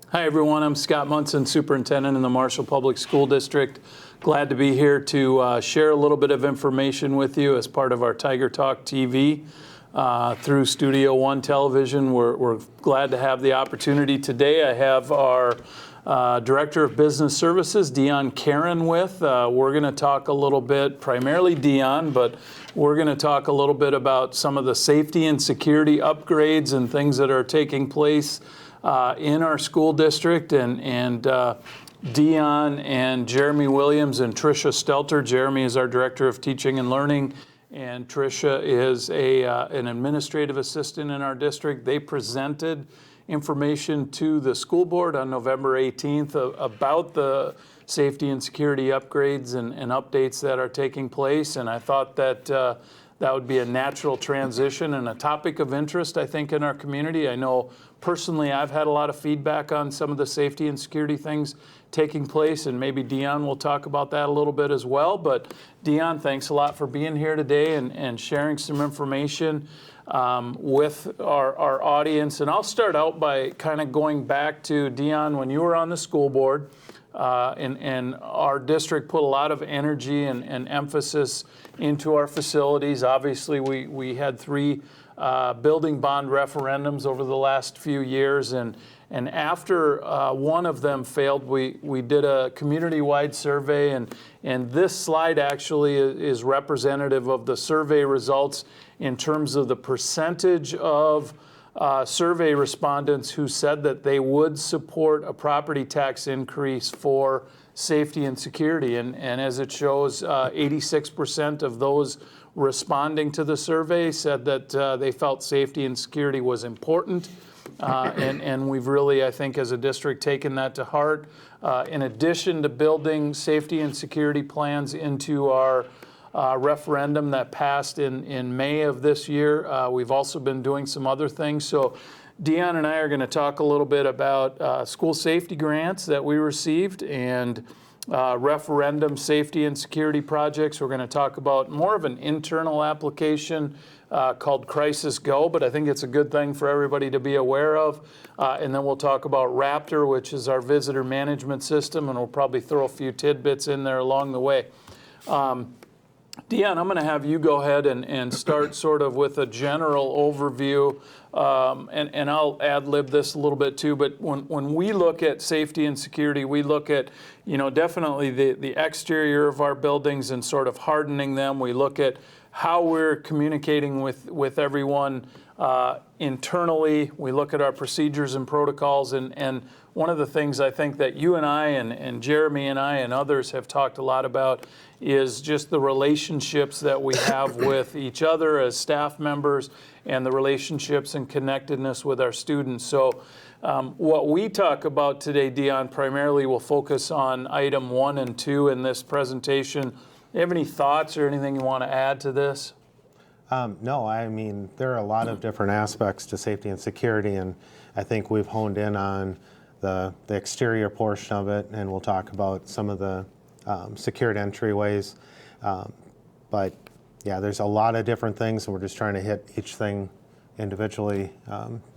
Hi everyone, I'm Scott Munson, Superintendent in the Marshall Public School District. Glad to be here to share a little bit of information with you as part of our Tiger Talk TV through Studio One Television. We're glad to have the opportunity today. I have our Director of Business Services, Dion Caron, with. We're going to talk a little bit, primarily Dion, but we're going to talk a little bit about some of the safety and security upgrades and things that are taking place in our school district, and Dion and Jeremy Williams and Tricia Stelter. Jeremy is our Director of Teaching and Learning, and Tricia is an administrative assistant in our district. They presented information to the school board on November 18th about the safety and security upgrades and updates that are taking place, and I thought that that would be a natural transition and a topic of interest, I think, in our community. I know personally I've had a lot of feedback on some of the safety and security things taking place, and maybe Dion will talk about that a little bit as well. But Dion, thanks a lot for being here today and sharing some information with our audience. And I'll start out by kind of going back to, Dion, when you were on the school board, and our district put a lot of energy and emphasis into our facilities. Obviously, we had three building bond referendums over the last few years, and after one of them failed, we did a community-wide survey, and this slide actually is representative of the survey results in terms of the percentage of survey respondents who said that they would support a property tax increase for safety and security. And as it shows, 86% of those responding to the survey said that they felt safety and security was important. And we've really, I think, as a district, taken that to heart. In addition to building safety and security plans into our referendum that passed in May of this year, we've also been doing some other things. So Dion and I are going to talk a little bit about school safety grants that we received and referendum safety and security projects. We're going to talk about more of an internal application called Crisis Go, but I think it's a good thing for everybody to be aware of. And then we'll talk about Raptor, which is our visitor management system, and we'll probably throw a few tidbits in there along the way. Dion, I'm going to have you go ahead and start sort of with a general overview, and I'll ad-lib this a little bit too, but when we look at safety and security, we look at, definitely the exterior of our buildings and sort of hardening them. We look at how we're communicating with everyone internally. We look at our procedures and protocols, and one of the things I think that you and I and Jeremy and I and others have talked a lot about is just the relationships that we have with each other as staff members and the relationships and connectedness with our students. So what we talk about today, Dion, primarily will focus on item 1 and 2 in this presentation. Do you have any thoughts or anything you want to add to this? No, I mean, there are a lot of different aspects to safety and security, and I think we've honed in on the exterior portion of it, and we'll talk about some of the secured entryways. But yeah, there's a lot of different things, and we're just trying to hit each thing individually,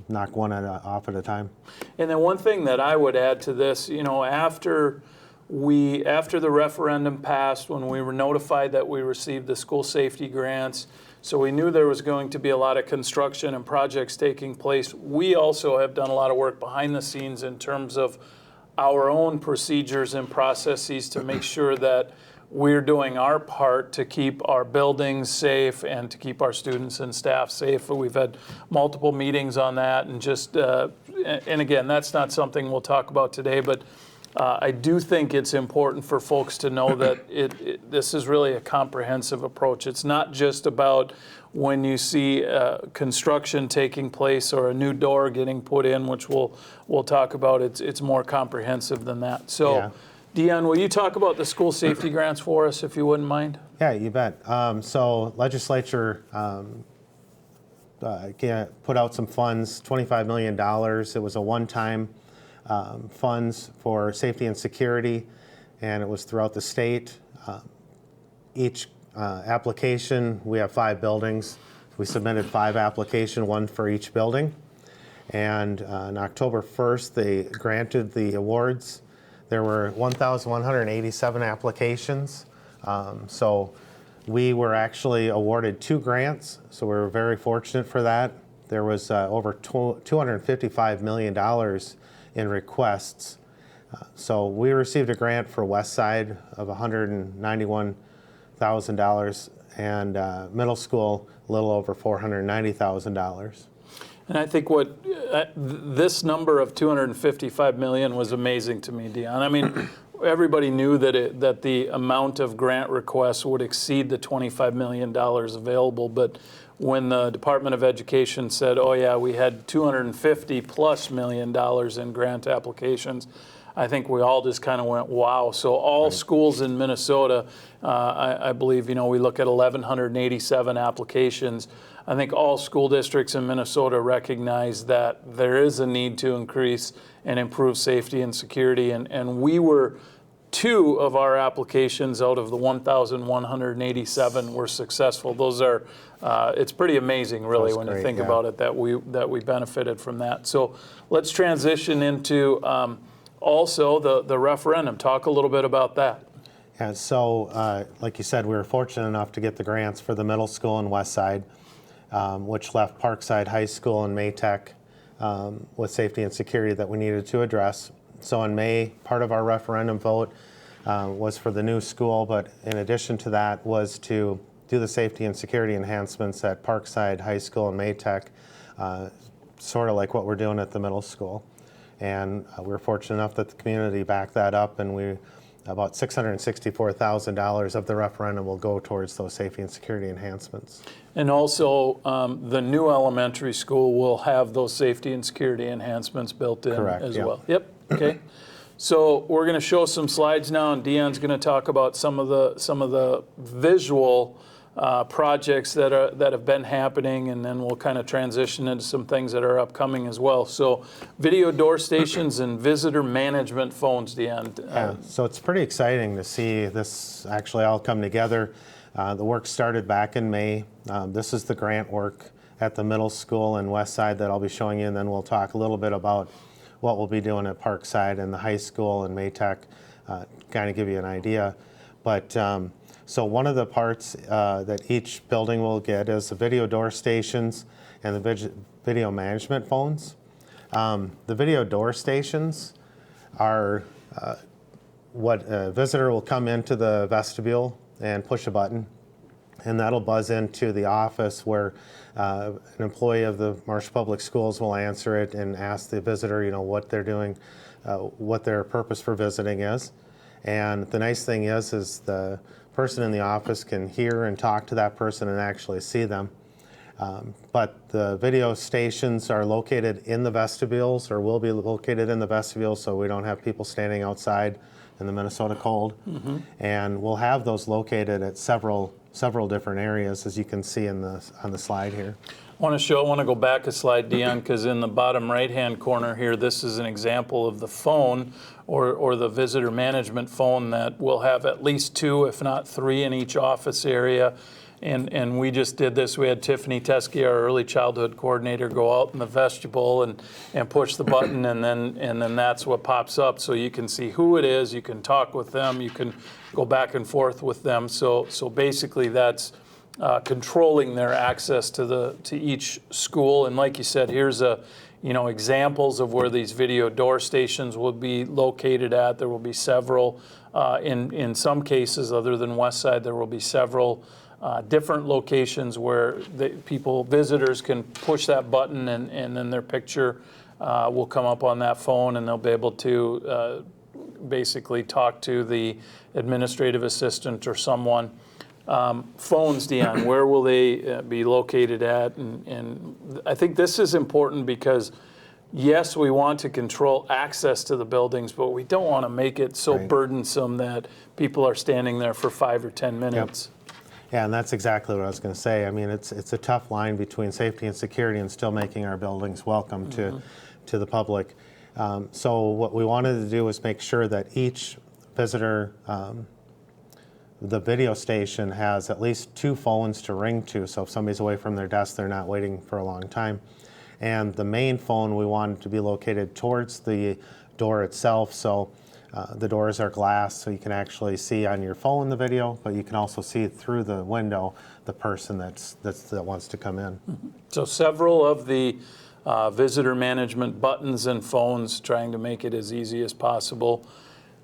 knock one off at a time. And then one thing that I would add to this, after the referendum passed, when we were notified that we received the school safety grants, so we knew there was going to be a lot of construction and projects taking place. We also have done a lot of work behind the scenes in terms of our own procedures and processes to make sure that we're doing our part to keep our buildings safe and to keep our students and staff safe. We've had multiple meetings on that, and and again, that's not something we'll talk about today, but I do think it's important for folks to know that this is really a comprehensive approach. It's not just about when you see construction taking place or a new door getting put in, which we'll talk about. It's more comprehensive than that. So, yeah. Dion, will you talk about the school safety grants for us, if you wouldn't mind? Yeah, you bet. So legislature put out some funds, $25 million. It was a one-time funds for safety and security, and it was throughout the state. Each application, we have 5 buildings. We submitted 5 applications, one for each building. And on October 1st, they granted the awards. There were 1,187 applications. So we were actually awarded 2 grants, so we were very fortunate for that. There was over $255 million in requests. So we received a grant for West Side of $191,000 and middle school a little over $490,000. And I think what this number of 255 million was amazing to me, Dion. I mean, everybody knew that the amount of grant requests would exceed the $25 million available, but when the Department of Education said, oh yeah, we had $250+ million in grant applications, I think we all just kind of went, wow. So all schools in Minnesota, I believe, we look at 1,187 applications. I think all school districts in Minnesota recognize that there is a need to increase and improve safety and security. And we were 2 of our applications out of the 1,187 were successful. Those are, it's pretty amazing, really, when you think about it, that we benefited from that. So let's transition into also the referendum. Talk a little bit about that. Yeah, so like you said, we were fortunate enough to get the grants for the middle school in West Side, which left Parkside High School and Maytech with safety and security that we needed to address. So in May, part of our referendum vote was for the new school, but in addition to that was to do the safety and security enhancements at Parkside High School and Maytech, sort of like what we're doing at the middle school. And we were fortunate enough that the community backed that up, and about $664,000 of the referendum will go towards those safety and security enhancements. And also, the new elementary school will have those safety and security enhancements built in as well. Yep. Okay. So we're going to show some slides now, and Dion's going to talk about some of the visual projects that have been happening, and then we'll kind of transition into some things that are upcoming as well. So video door stations and visitor management phones, Dion. Yeah, so it's pretty exciting to see this actually all come together. The work started back in May. This is the grant work at the middle school and West Side that I'll be showing you, and then we'll talk a little bit about what we'll be doing at Parkside and the high school and Maytech, kind of give you an idea. But so one of the parts that each building will get is the video door stations and the video management phones. The video door stations are what a visitor will come into the vestibule and push a button, and that'll buzz into the office where an employee of the Marshall Public Schools will answer it and ask the visitor, what they're doing, what their purpose for visiting is. And the nice thing is the person in the office can hear and talk to that person and actually see them. But the video stations are located in the vestibules, or will be located in the vestibules, so we don't have people standing outside in the Minnesota cold. Mm-hmm. And we'll have those located at several different areas, as you can see on the slide here. I want to go back a slide, Dion, because in the bottom right-hand corner here, this is an example of the phone or the visitor management phone that will have at least 2, if not 3, in each office area. And we just did this. We had Tiffany Teskey, our early childhood coordinator, go out in the vestibule and push the button, and then that's what pops up. So you can see who it is, you can talk with them, you can go back and forth with them. So basically that's controlling their access to each school. And like you said, here's examples of where these video door stations will be located at. There will be several. In some cases, other than West Side, there will be several different locations where visitors can push that button, and then their picture will come up on that phone, and they'll be able to basically talk to the administrative assistant or someone. Phones, Dion, where will they be located at? And I think this is important because, yes, we want to control access to the buildings, but we don't want to make it so burdensome that people are standing there for 5 or 10 minutes. Yep. Yeah, and that's exactly what I was going to say. I mean, it's a tough line between safety and security and still making our buildings welcome to the public. So what we wanted to do was make sure that each visitor, the video station has at least 2 phones to ring to, so if somebody's away from their desk, they're not waiting for a long time. And the main phone, we wanted to be located towards the door itself. So the doors are glass, so you can actually see on your phone the video, but you can also see through the window the person that wants to come in. So several of the visitor management buttons and phones, trying to make it as easy as possible.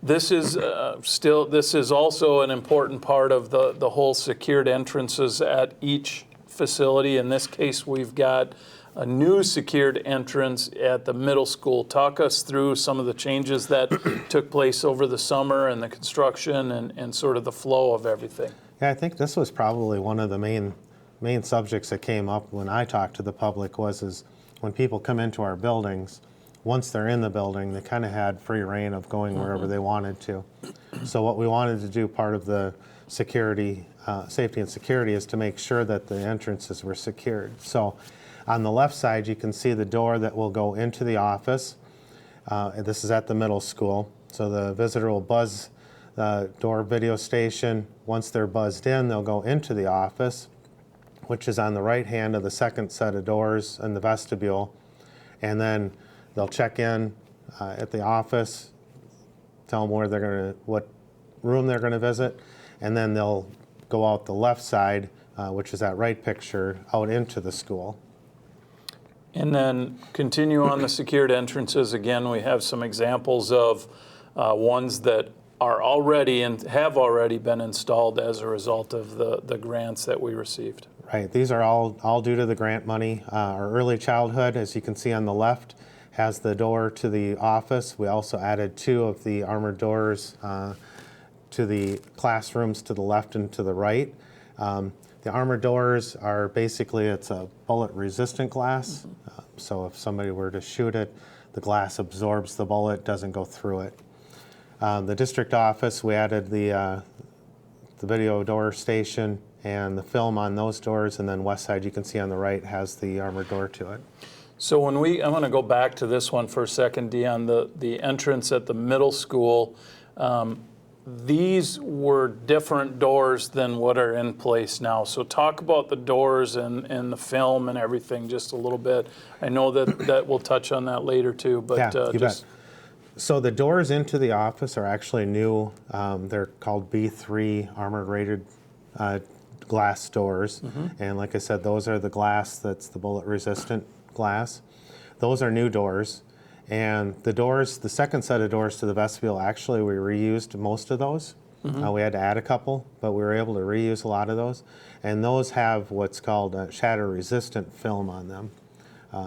This is this is also an important part of the whole secured entrances at each facility. In this case, we've got a new secured entrance at the middle school. Talk us through some of the changes that took place over the summer and the construction and sort of the flow of everything. Yeah, I think this was probably one of the main subjects that came up when I talked to the public is when people come into our buildings, once they're in the building, they kind of had free reign of going wherever they wanted to. So what we wanted to do, part of the security, safety and security, is to make sure that the entrances were secured. So on the left side, you can see the door that will go into the office. This is at the middle school. So the visitor will buzz the door video station. Once they're buzzed in, they'll go into the office, which is on the right hand of the second set of doors in the vestibule. And then they'll check in at the office, tell them what room they're gonna visit, and then they'll go out the left side, which is that right picture, out into the school. And then continue on the secured entrances. Again, we have some examples of ones that are already and have already been installed as a result of the grants that we received. Right, these are all due to the grant money. Our early childhood, as you can see on the left, has the door to the office. We also added 2 of the armored doors to the classrooms to the left and to the right. The armored doors are basically, it's a bullet-resistant glass. So if somebody were to shoot it, the glass absorbs the bullet, doesn't go through it. The district office, we added the video door station and the film on those doors, and then west side, you can see on the right, has the armored door to it. So when I'm going to go back to this one for a second, Dion, the entrance at the middle school, these were different doors than what are in place now. So talk about the doors and the film and everything just a little bit. I know that we'll touch on that later too, but yeah, you bet. So the doors into the office are actually new. They're called B3 armored rated glass doors. And like I said, those are the glass that's the bullet resistant glass. Those are new doors. And the doors, the second set of doors to the vestibule, actually we reused most of those. We had to add a couple, but we were able to reuse a lot of those. And those have what's called a shatter resistant film on them.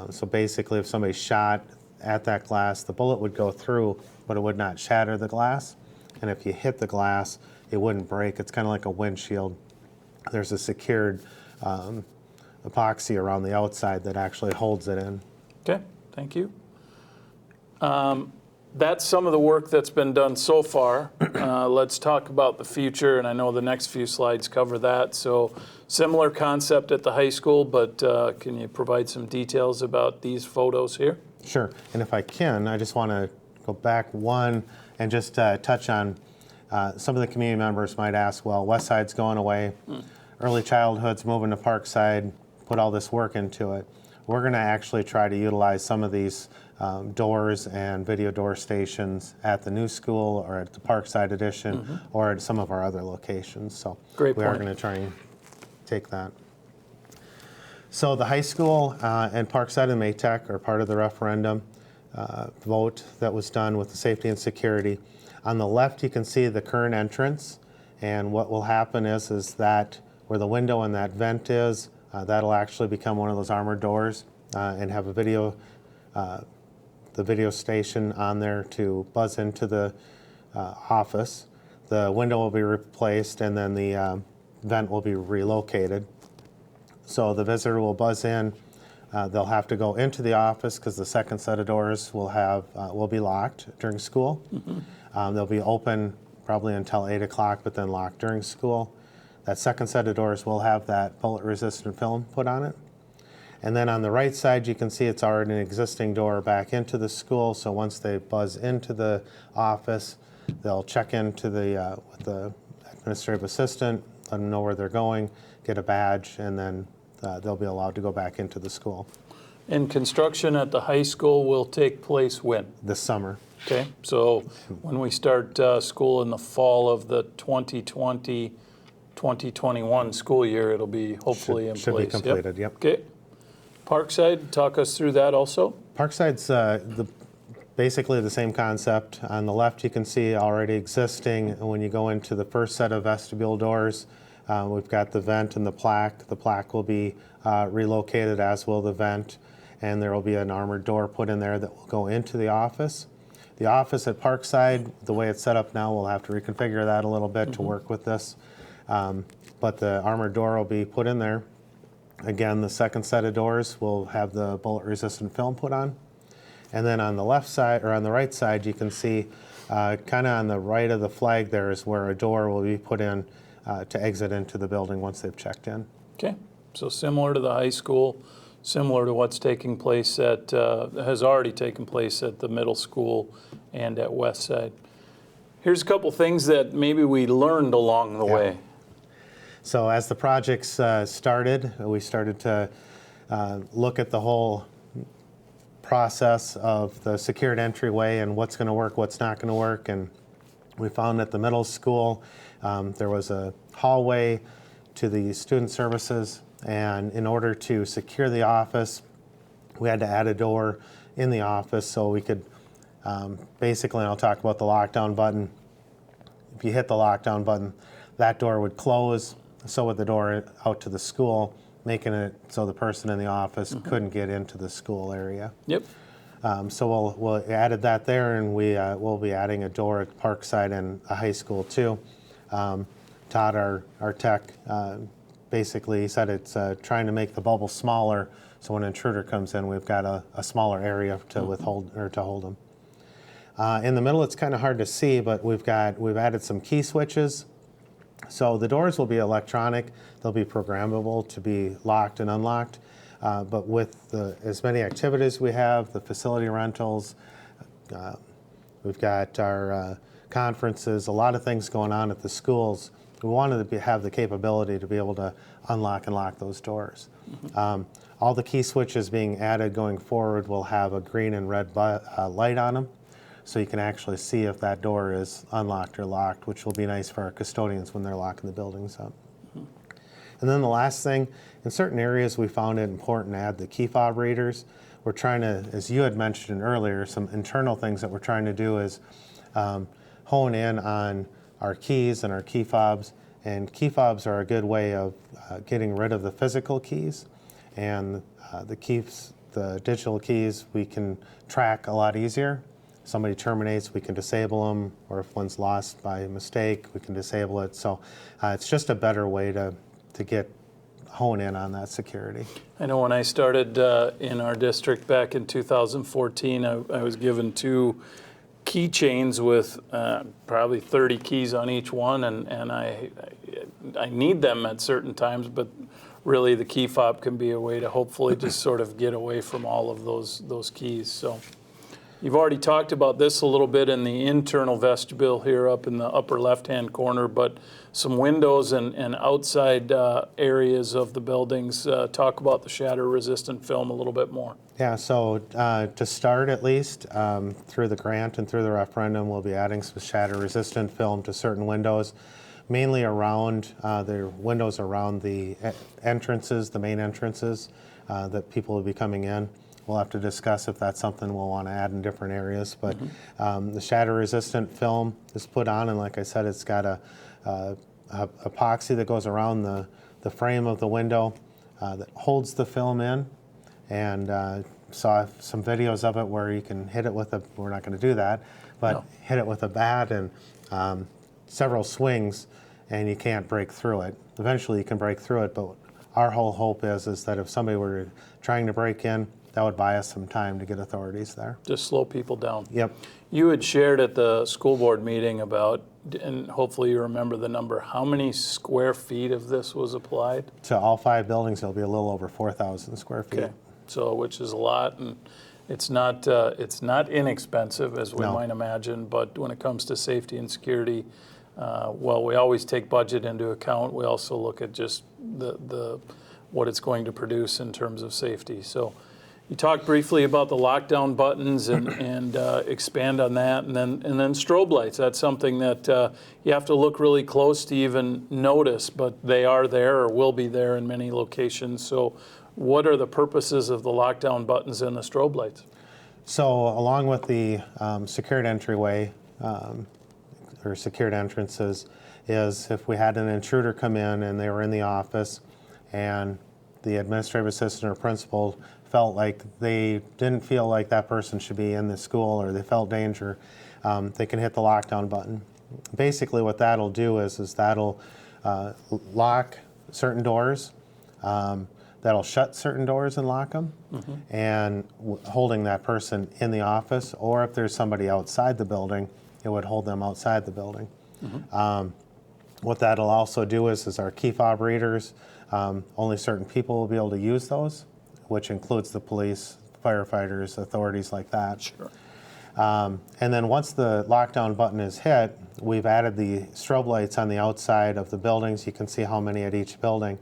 So basically if somebody shot at that glass, the bullet would go through, but it would not shatter the glass. And if you hit the glass, it wouldn't break. It's kind of like a windshield. There's a secured epoxy around the outside that actually holds it in. Okay, thank you. That's some of the work that's been done so far. Let's talk about the future, and I know the next few slides cover that. So similar concept at the high school, but can you provide some details about these photos here? Sure, and if I can, I just want to go back one and just touch on some of the community members might ask, well, West Side's going away, early childhood's moving to Parkside, put all this work into it. We're going to actually try to utilize some of these doors and video door stations at the new school or at the Parkside Edition or at some of our other locations. So Great we point. are going to try and take that. So the high school and Parkside and Maytech are part of the referendum vote that was done with the safety and security. On the left, you can see the current entrance, and what will happen is that where the window and that vent is, that'll actually become one of those armored doors and have a video, the video station on there to buzz into the office. The window will be replaced, and then the vent will be relocated. So the visitor will buzz in. They'll have to go into the office because the second set of doors will be locked during school. They'll be open probably until 8 o'clock, but then locked during school. That second set of doors will have that bullet-resistant film put on it. And then on the right side, you can see it's already an existing door back into the school. So once they buzz into the office, they'll check into with the administrative assistant, let them know where they're going, get a badge, and then they'll be allowed to go back into the school. And construction at the high school will take place when? This summer. Okay, so when we start school in the fall of the 2020-2021 school year, it'll be hopefully in Should place. be completed, yep. Okay. Parkside, talk us through that also. Parkside's basically the same concept. On the left, you can see already existing. When you go into the first set of vestibule doors, we've got the vent and the plaque. The plaque will be relocated, as will the vent, and there will be an armored door put in there that will go into the office. The office at Parkside, the way it's set up now, we'll have to reconfigure that a little bit to work with this. But the armored door will be put in there. Again, the second set of doors will have the bullet-resistant film put on. And then on the left side, or on the right side, you can see kind of on the right of the flag there is where a door will be put in to exit into the building once they've checked in. Okay, so similar to the high school, similar to what's taking place at, has already taken place at the middle school and at Westside. Here's a couple things that maybe we learned along the way. So as the projects started, we started to look at the whole process of the secured entryway and what's going to work, what's not going to work. And we found at the middle school there was a hallway to the student services, and in order to secure the office, we had to add a door in the office so we could basically, and I'll talk about the lockdown button. If you hit the lockdown button, that door would close, so would the door out to the school, making it so the person in the office couldn't get into the school area. Yep. So we'll added that there, and we'll be adding a door at Parkside and a high school too. Todd, our tech, basically said it's trying to make the bubble smaller, so when an intruder comes in, we've got a smaller area to withhold or to hold them. In the middle, it's kind of hard to see, but we've added some key switches. So the doors will be electronic. They'll be programmable to be locked and unlocked. But with as many activities we have, the facility rentals, we've got our conferences, a lot of things going on at the schools. We wanted to have the capability to be able to unlock and lock those doors. All the key switches being added going forward will have a green and red light on them, so you can actually see if that door is unlocked or locked, which will be nice for our custodians when they're locking the buildings up. And then the last thing, in certain areas we found it important to add the key fob readers. We're trying to, as you had mentioned earlier, some internal things that we're trying to do is hone in on our keys and our key fobs. And key fobs are a good way of getting rid of the physical keys. And the digital keys we can track a lot easier. Somebody terminates, we can disable them, or if one's lost by mistake, we can disable it. So it's just a better way to hone in on that security. I know when I started in our district back in 2014, I was given 2 keychains with probably 30 keys on each one, and I need them at certain times, but really the key fob can be a way to hopefully just sort of get away from all of those keys. So you've already talked about this a little bit in the internal vestibule here up in the upper left-hand corner, but some windows and outside areas of the buildings. Talk about the shatter-resistant film a little bit more. Yeah, so to start at least, through the grant and through the referendum, we'll be adding some shatter-resistant film to certain windows, mainly around the windows around the entrances, the main entrances that people will be coming in. We'll have to discuss if that's something we'll want to add in different areas, but the shatter-resistant film is put on, and like I said, it's got a epoxy that goes around the frame of the window that holds the film in, and saw some videos of it where you can hit it with we're not going to do that, but hit it with a bat and several swings, and you can't break through it. Eventually you can break through it, but our whole hope is that if somebody were trying to break in, that would buy us some time to get authorities there. Just slow people down. Yep. You had shared at the school board meeting about, and hopefully you remember the number, how many square feet of this was applied? To all 5 buildings, it'll be a little over 4,000 square feet. Okay, so which is a lot, and it's not inexpensive as we might imagine, but when it comes to safety and security, well, we always take budget into account. We also look at just what it's going to produce in terms of safety. So You talked briefly about the lockdown buttons and expand on that, and then strobe lights. That's something that you have to look really close to even notice, but they are there or will be there in many locations. So what are the purposes of the lockdown buttons and the strobe lights? So along with the secured entryway or secured entrances is if we had an intruder come in and they were in the office and the administrative assistant or principal felt like they didn't feel like that person should be in the school or they felt danger, they can hit the lockdown button. Basically what that'll do is that'll lock certain doors, that'll shut certain doors and lock them, and holding that person in the office, or if there's somebody outside the building, it would hold them outside the building. What that'll also do is our key fob readers, only certain people will be able to use those, which includes the police, firefighters, authorities like that. Sure. And then once the lockdown button is hit, we've added the strobe lights on the outside of the buildings. You can see how many at each building.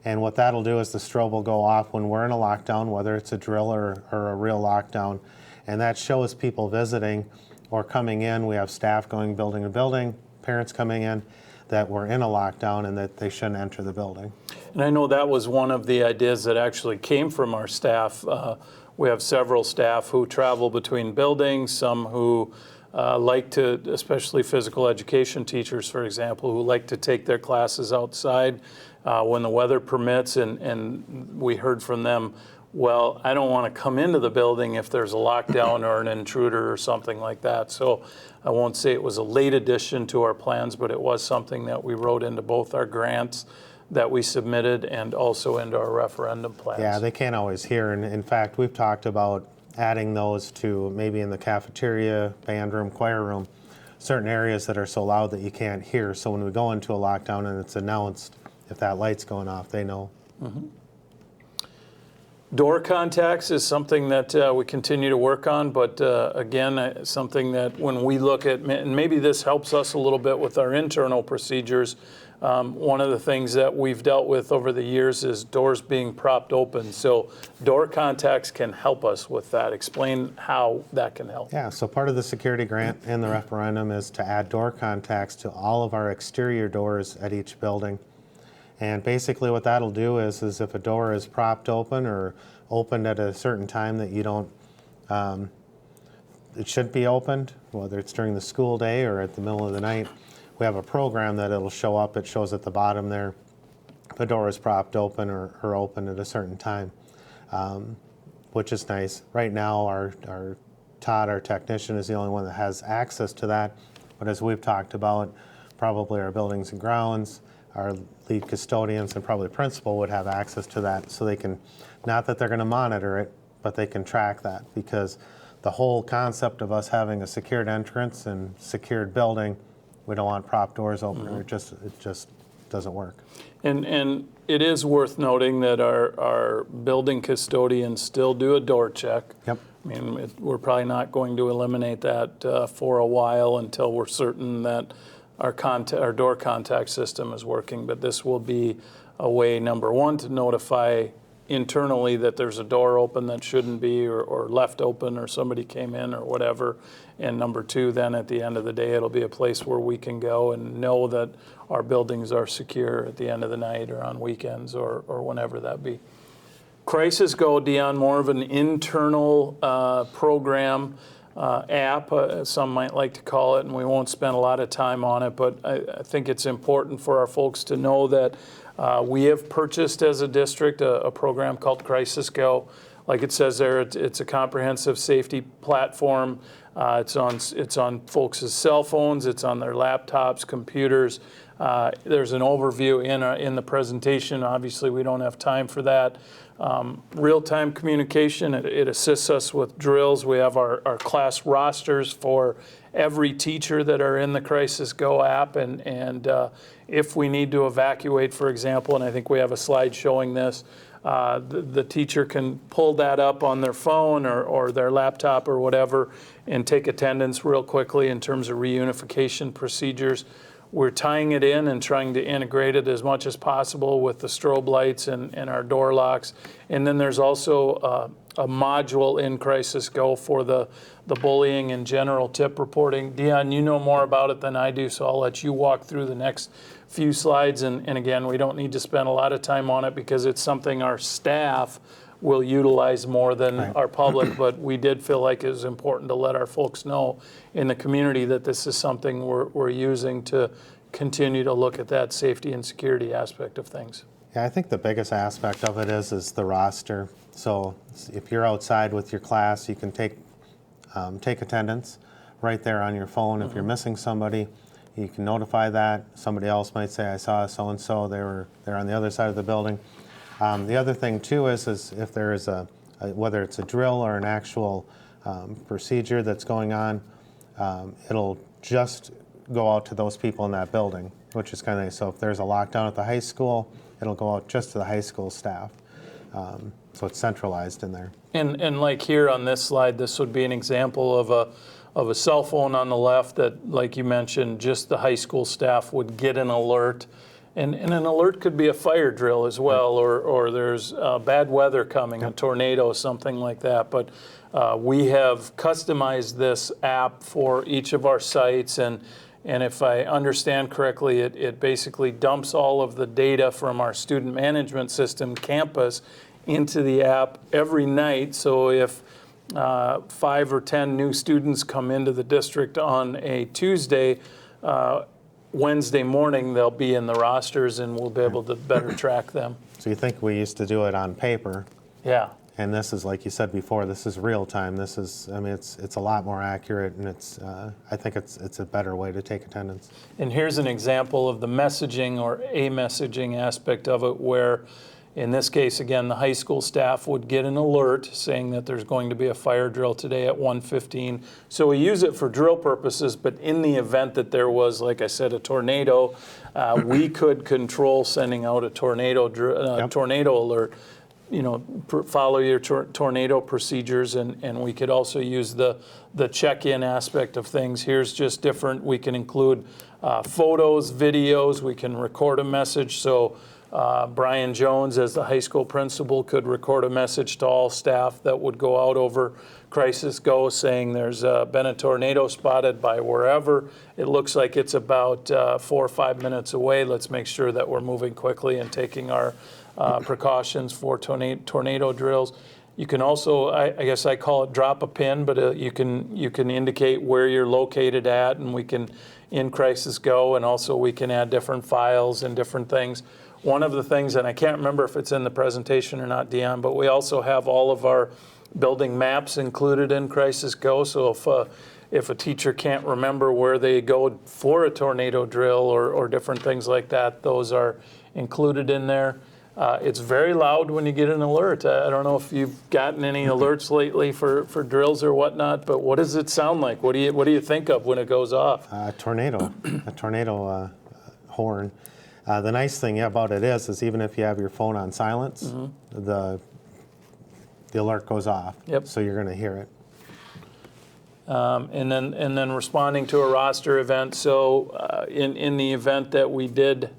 And what that'll do is the strobe will go off when we're in a lockdown, whether it's a drill or a real lockdown. And that shows people visiting or coming in. We have staff going building to building, parents coming in, that we're in a lockdown and that they shouldn't enter the building. And I know that was one of the ideas that actually came from our staff. We have several staff who travel between buildings, some who like to, especially physical education teachers, for example, who like to take their classes outside when the weather permits, and we heard from them, well, I don't want to come into the building if there's a lockdown or an intruder or something like that. So I won't say it was a late addition to our plans, but it was something that we wrote into both our grants that we submitted and also into our referendum plans. Yeah, they can't always hear. And in fact, we've talked about adding those to maybe in the cafeteria, band room, choir room, certain areas that are so loud that you can't hear. So when we go into a lockdown and it's announced, if that light's going off, they know. Door contacts is something that we continue to work on, but again, something that when we look at, and maybe this helps us a little bit with our internal procedures, one of the things that we've dealt with over the years is doors being propped open. So door contacts can help us with that. Explain how that can help. Yeah, so part of the security grant and the referendum is to add door contacts to all of our exterior doors at each building. And basically what that'll do is if a door is propped open or opened at a certain time that you don't, it should be opened, whether it's during the school day or at the middle of the night, we have a program that it'll show up. It shows at the bottom there if a door is propped open or open at a certain time, which is nice. Right now our Todd, our technician, is the only one that has access to that. But as we've talked about, probably our buildings and grounds, our lead custodians and probably principal would have access to that, so they can, not that they're going to monitor it, but they can track that, because the whole concept of us having a secured entrance and secured building, we don't want prop doors open, or it just doesn't work. And it is worth noting that our building custodians still do a door check. Yep. I mean, we're probably not going to eliminate that for a while until we're certain that our door contact system is working, but this will be a way, number one, to notify internally that there's a door open that shouldn't be, or left open, or somebody came in or whatever. And number two, then at the end of the day, it'll be a place where we can go and know that our buildings are secure at the end of the night or on weekends or whenever that be. Crisis Go, Dion, more of an internal program. App, some might like to call it, and we won't spend a lot of time on it, but I think it's important for our folks to know that we have purchased as a district a program called Crisis Go. Like it says there, it's a comprehensive safety platform. It's on folks' cell phones, it's on their laptops, computers. There's an overview in the presentation. Obviously, we don't have time for that. Real-time communication, it assists us with drills. We have our class rosters for every teacher that are in the Crisis Go app, and if we need to evacuate, for example, and I think we have a slide showing this, the teacher can pull that up on their phone or their laptop or whatever and take attendance real quickly in terms of reunification procedures. we're tying it in and trying to integrate it as much as possible with the strobe lights and our door locks. And then there's also a module in Crisis Go for the bullying and general tip reporting. Dion, you know more about it than I do, so I'll let you walk through the next few slides. And again, we don't need to spend a lot of time on it because it's something our staff will utilize more than our public, but we did feel like it was important to let our folks know in the community that this is something we're using to continue to look at that safety and security aspect of things. Yeah, I think the biggest aspect of it is the roster. So if you're outside with your class, you can take attendance right there on your phone. If you're missing somebody, you can notify that. Somebody else might say, I saw so-and-so, they're on the other side of the building. The other thing too is if there is whether it's a drill or an actual procedure that's going on, it'll just go out to those people in that building, which is kind of nice. So if there's a lockdown at the high school, it'll go out just to the high school staff. So it's centralized in there. And like here on this slide, this would be an example of a cell phone on the left that, like you mentioned, just the high school staff would get an alert. And an alert could be a fire drill as well, or there's bad weather coming, a tornado, something like that. But we have customized this app for each of our sites, and if I understand correctly, it basically dumps all of the data from our student management system campus into the app every night. So if 5 or 10 new students come into the district on a Tuesday, Wednesday morning they'll be in the rosters and we'll be able to better track them. So you think we used to do it on paper? Yeah. And this is, like you said before, this is real time. This is, I mean, it's a lot more accurate, and I think it's a better way to take attendance. And here's an example of the messaging or a messaging aspect of it, where in this case, again, the high school staff would get an alert saying that there's going to be a fire drill today at 1:15. So we use it for drill purposes, but in the event that there was, like I said, a tornado, we could control sending out a tornado alert. You know, follow your tornado procedures, and we could also use the check-in aspect of things. Here's just different. We can include photos, videos. We can record a message. So Brian Jones, as the high school principal, could record a message to all staff that would go out over Crisis Go saying there's been a tornado spotted by wherever. It looks like it's about 4 or 5 minutes away. Let's make sure that we're moving quickly and taking our precautions for tornado drills. You can also, I guess I call it drop a pin, but you can indicate where you're located at, and we can, in Crisis Go, and also we can add different files and different things. One of the things, and I can't remember if it's in the presentation or not, Dion, but we also have all of our building maps included in Crisis Go. So if a teacher can't remember where they go for a tornado drill or different things like that, those are included in there. It's very loud when you get an alert. I don't know if you've gotten any alerts lately for drills or whatnot, but what does it sound like? What do you think of when it goes off? A tornado horn. The nice thing about it is even if you have your phone on silence, the alert goes off. Yep. So you're going to hear it. And then responding to a roster event. So in the event that we did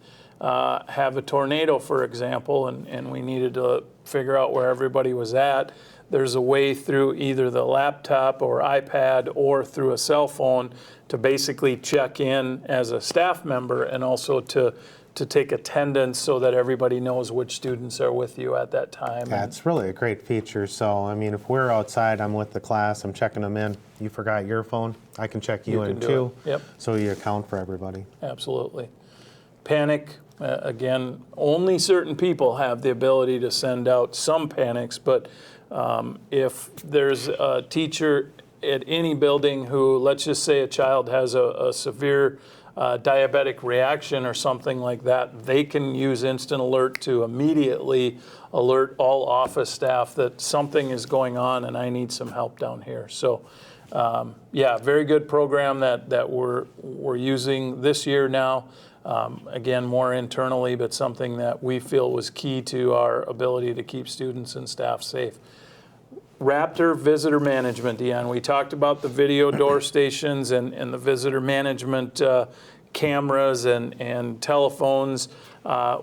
have a tornado, for example, and we needed to figure out where everybody was at, there's a way through either the laptop or iPad or through a cell phone to basically check in as a staff member, and also to take attendance so that everybody knows which students are with you at that time. Yeah, it's really a great feature. So, I mean, if we're outside, I'm with the class, I'm checking them in, you forgot your phone, I can check you in too. Yep. So you account for everybody. Absolutely. Panic, again, only certain people have the ability to send out some panics, but if there's a teacher at any building who, let's just say a child has a severe diabetic reaction or something like that, they can use Instant Alert to immediately alert all office staff that something is going on and I need some help down here. So yeah, very good program that we're using this year now. Again, more internally, but something that we feel was key to our ability to keep students and staff safe. Raptor visitor management, Dion. We talked about the video door stations and the visitor management cameras and telephones.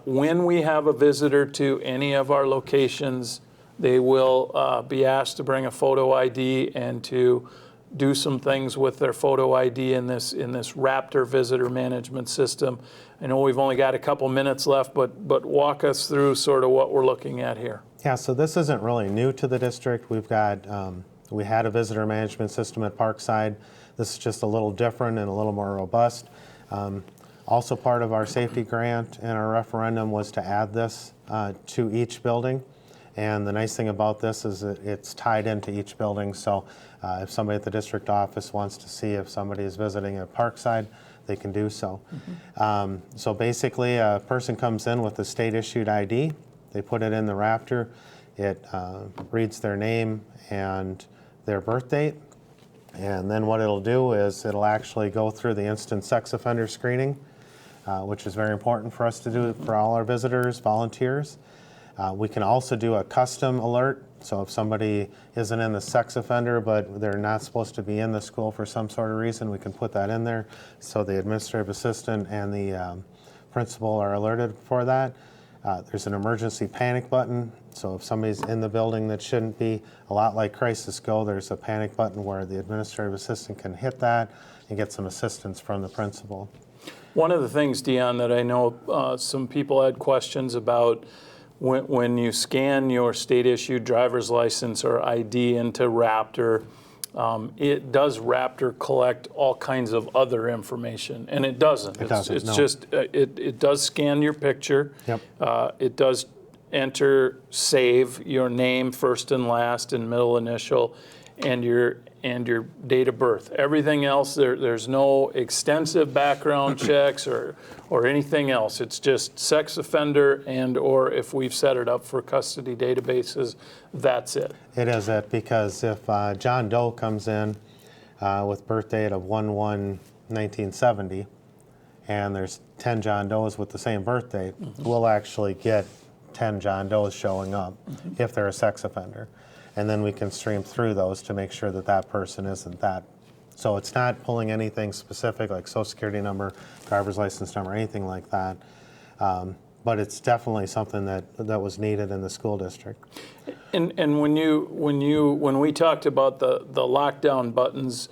When we have a visitor to any of our locations, they will be asked to bring a photo ID and to do some things with their photo ID in this Raptor visitor management system. I know we've only got a couple minutes left, but walk us through sort of what we're looking at here. Yeah, so this isn't really new to the district. We've got, we had a visitor management system at Parkside. This is just a little different and a little more robust. Also part of our safety grant and our referendum was to add this to each building. And the nice thing about this is that it's tied into each building. So if somebody at the district office wants to see if somebody is visiting at Parkside, they can do so. So basically, a person comes in with a state-issued ID. They put it in the Raptor. It reads their name and their birth date. And then what it'll do is it'll actually go through the instant sex offender screening, which is very important for us to do for all our visitors, volunteers. We can also do a custom alert. So if somebody isn't in the sex offender, but they're not supposed to be in the school for some sort of reason, we can put that in there. So the administrative assistant and the principal are alerted for that. There's an emergency panic button. So if somebody's in the building that shouldn't be, a lot like Crisis Go, there's a panic button where the administrative assistant can hit that and get some assistance from the principal. One of the things, Dion, that I know some people had questions about, when you scan your state-issued driver's license or ID into Raptor, does Raptor collect all kinds of other information? And it doesn't. It doesn't, It's no. just, it does scan your picture. Yep. It does save your name, first and last and middle initial, and your date of birth. Everything else, there's no extensive background checks or anything else. It's just sex offender and or if we've set it up for custody databases, that's it. It is it, because if John Doe comes in with birth date of 1/1/1970, and there's 10 John Does with the same birth date, we'll actually get 10 John Does showing up if they're a sex offender. And then we can stream through those to make sure that that person isn't that. So it's not pulling anything specific like social security number, driver's license number, anything like that. But it's definitely something that was needed in the school district. And when we talked about the lockdown buttons,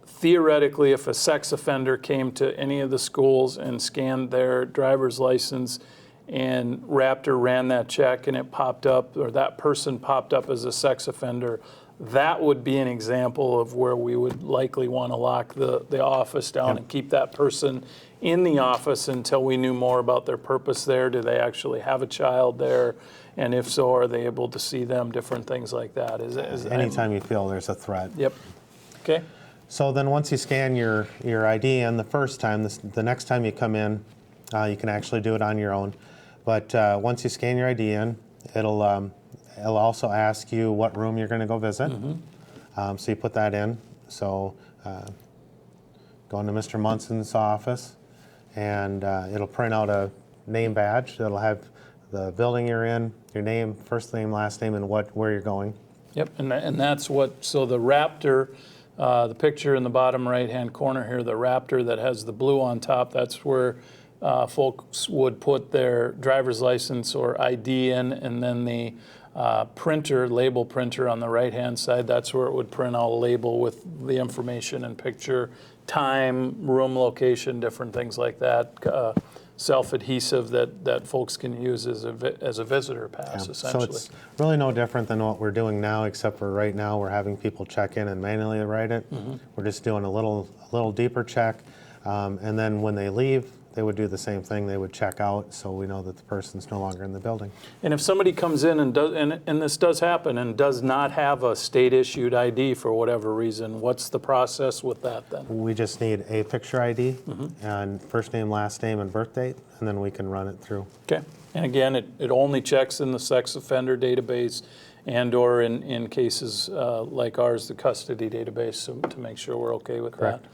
theoretically, if a sex offender came to any of the schools and scanned their driver's license and Raptor ran that check and it popped up, or that person popped up as a sex offender, that would be an example of where we would likely want to lock the office down and keep that person in the office until we knew more about their purpose there. Do they actually have a child there? And if so, are they able to see them? Different things like that. Anytime you feel there's a threat. Yep. Okay. So then once you scan your ID in the first time, the next time you come in, you can actually do it on your own. But once you scan your ID in, it'll also ask you what room you're going to go visit. So you put that in. So go into Mr. Munson's office, and it'll print out a name badge that'll have the building you're in, your name, first name, last name, and where you're going. Yep, and that's what, so the Raptor, the picture in the bottom right-hand corner here, the Raptor that has the blue on top, that's where folks would put their driver's license or ID in, and then the label printer on the right-hand side, that's where it would print out a label with the information and picture, time, room location, different things like that, self-adhesive that folks can use as a visitor pass, essentially. So it's really no different than what we're doing now, except for right now we're having people check in and manually write it. We're just doing a little deeper check, and then when they leave, they would do the same thing. They would check out, so we know that the person's no longer in the building. And if somebody comes in and this does happen, and does not have a state-issued ID for whatever reason, what's the process with that then? we just need a picture ID and first name, last name, and birth date, and then we can run it through. Okay. And again, it only checks in the sex offender database and or in cases like ours, the custody database, so to make sure we're okay with Correct. that.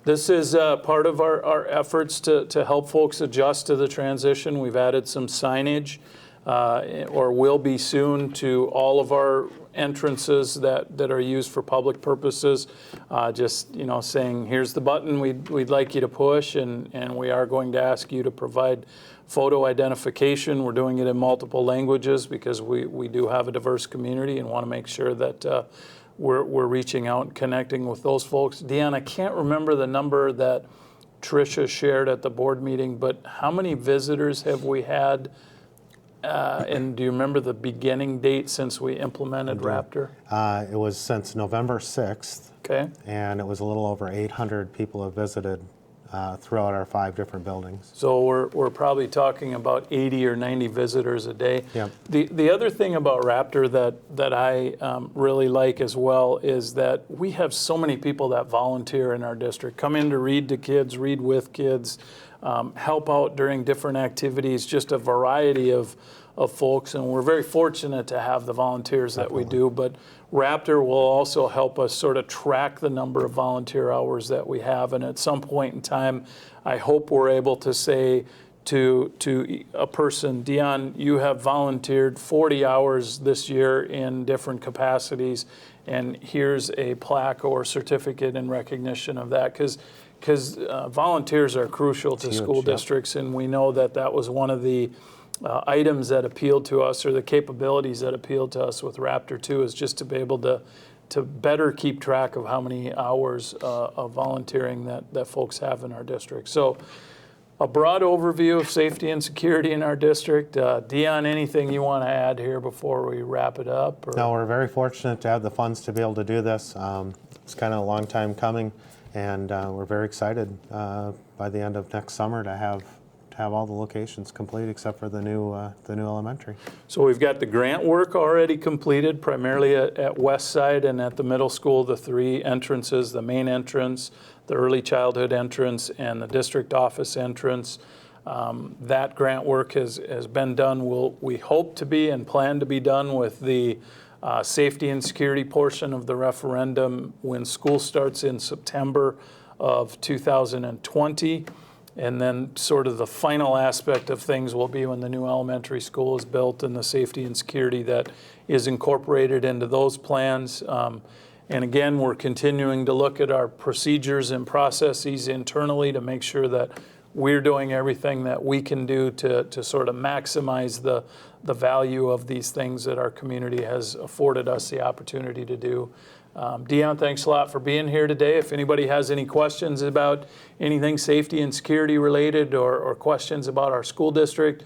This is part of our efforts to help folks adjust to the transition. We've added some signage or will be soon, to all of our entrances that are used for public purposes. Just saying, here's the button we'd like you to push, and we are going to ask you to provide photo identification. We're doing it in multiple languages because we do have a diverse community and want to make sure that we're reaching out and connecting with those folks. Dion, I can't remember the number that Tricia shared at the board meeting, but how many visitors have we had? And do you remember the beginning date since we implemented Raptor? It was since November 6th. Okay. And it was a little over 800 people have visited throughout our 5 different buildings. So we're probably talking about 80 or 90 visitors a day. Yep. The other thing about Raptor that I really like as well is that we have so many people that volunteer in our district, come in to read to kids, read with kids, help out during different activities, just a variety of folks, and we're very fortunate to have the volunteers that we do. But Raptor will also help us sort of track the number of volunteer hours that we have, and at some point in time, I hope we're able to say to a person, Dion, you have volunteered 40 hours this year in different capacities, and here's a plaque or certificate in recognition of that, because volunteers are crucial to school districts, and we know that was one of the items that appealed to us, or the capabilities that appealed to us with Raptor 2, is just to be able to better keep track of how many hours of volunteering that folks have in our district. So a broad overview of safety and security in our district. Dion, anything you want to add here before we wrap it up? Or? No, we're very fortunate to have the funds to be able to do this. It's kind of a long time coming, and we're very excited by the end of next summer to have all the locations complete except for the new elementary. So we've got the grant work already completed, primarily at West Side and at the middle school, the 3 entrances, the main entrance, the early childhood entrance, and the district office entrance. That grant work has been done. We hope to be and plan to be done with the safety and security portion of the referendum when school starts in September of 2020. And then sort of the final aspect of things will be when the new elementary school is built and the safety and security that is incorporated into those plans. And again, we're continuing to look at our procedures and processes internally to make sure that we're doing everything that we can do to sort of maximize the value of these things that our community has afforded us the opportunity to do. Dion, thanks a lot for being here today. If anybody has any questions about anything safety and security related, or questions about our school district,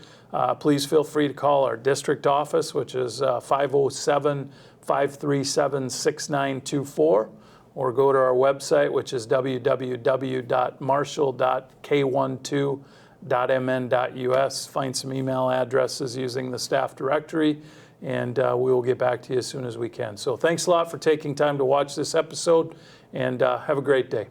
please feel free to call our district office, which is 507-537-6924, or go to our website, which is www.marshall.k12.mn.us. Find some email addresses using the staff directory, and we will get back to you as soon as we can. So thanks a lot for taking time to watch this episode, and have a great day.